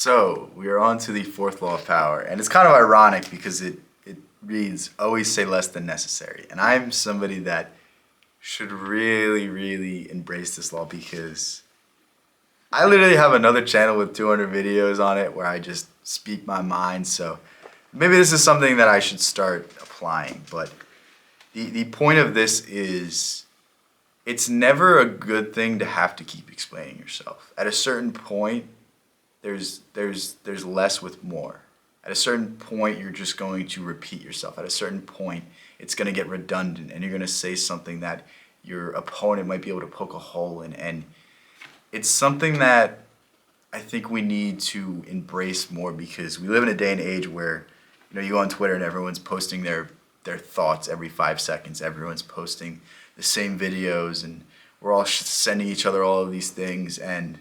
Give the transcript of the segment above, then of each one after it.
So we are on to the fourth law of power, and it's kind of ironic because it reads, always say less than necessary. And I'm somebody that should really embrace this law because I literally have another channel with 200 videos on it where I just speak my mind. So maybe this is something that I should start applying. But the point of this is it's never a good thing to have to keep explaining yourself. At a certain point, there's less with more. At a certain point, you're just going to repeat yourself. At a certain point, it's going to get redundant, and you're going to say something that your opponent might be able to poke a hole in. And it's something that I think we need to embrace more because we live in a day and age where, you go on Twitter and everyone's posting their thoughts every 5 seconds. Everyone's posting the same videos, and we're all sending each other all of these things. And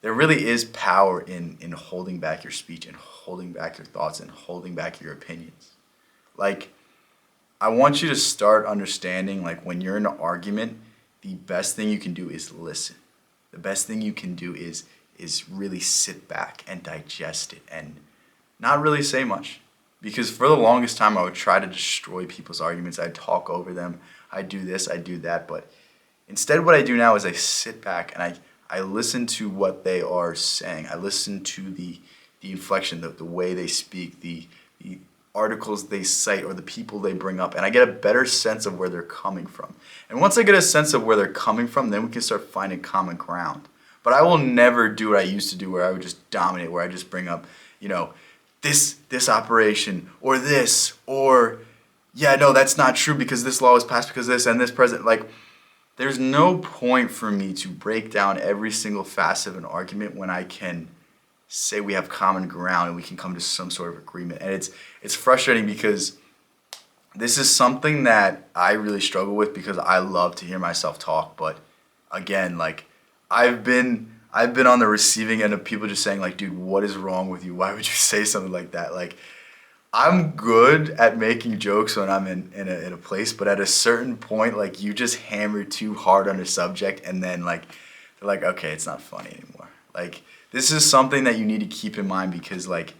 there really is power in holding back your speech and holding back your thoughts and holding back your opinions. Like, I want you to start understanding, like, when you're in an argument, the best thing you can do is listen. The best thing you can do is really sit back and digest it and not really say much. Because for the longest time, I would try to destroy people's arguments. I'd talk over them. I'd do this, I'd do that. But instead, what I do now is I sit back and I listen to what they are saying. I listen to the inflection, the way they speak, the articles they cite, or the people they bring up, and I get a better sense of where they're coming from. And once I get a sense of where they're coming from, then we can start finding common ground. But I will never do what I used to do, where I would just dominate, where I just bring up, this operation, or this, or, yeah, no, that's not true because this law was passed because this and this president. Like, there's no point for me to break down every single facet of an argument when I can say we have common ground and we can come to some sort of agreement. And it's frustrating because this is something that I really struggle with because I love to hear myself talk. But again, like, I've been on the receiving end of people just saying, like, dude, what is wrong with you? Why would you say something like that? Like, I'm good at making jokes when I'm in a place, but at a certain point, like, you just hammer too hard on a subject, and then, like, they're like, okay, it's not funny anymore. Like, this is something that you need to keep in mind because, like,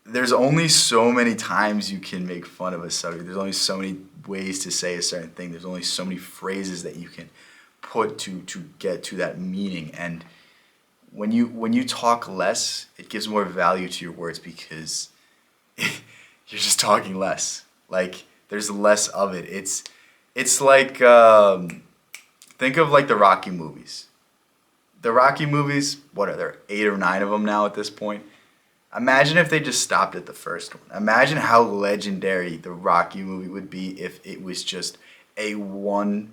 there's only so many times you can make fun of a subject. There's only so many ways to say a certain thing. There's only so many phrases that you can put to get to that meaning. And when you talk less, it gives more value to your words because you're just talking less. Like, there's less of it. It's like, think of, like, the Rocky movies. The Rocky movies, what are there, 8 or 9 of them now at this point? Imagine if they just stopped at the first one. Imagine how legendary the Rocky movie would be if it was just a one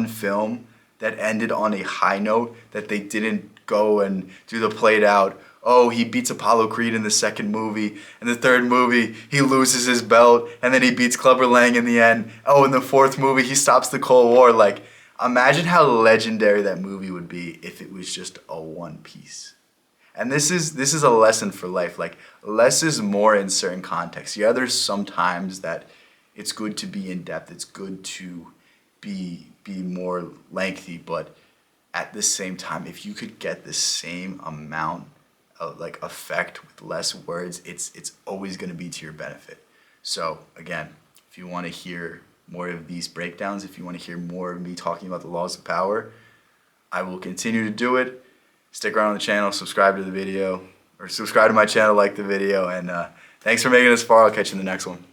film that ended on a high note, that they didn't go and do the played out, oh, he beats Apollo Creed in the second movie. In the third movie, he loses his belt, and then he beats Clubber Lang in the end. Oh, in the fourth movie, he stops the Cold War. Like, imagine how legendary that movie would be if it was just a one piece. And this is a lesson for life. Like, less is more in certain contexts. Yeah, there's sometimes that it's good to be in depth. It's good to be more lengthy, but at the same time, if you could get the same amount of, like, effect with less words, it's always going to be to your benefit. So again, if you want to hear more of these breakdowns, if you want to hear more of me talking about the laws of power, I will continue to do it. Stick around on the channel, subscribe to the video, or subscribe to my channel, like the video, and thanks for making it this far. I'll catch you in the next one.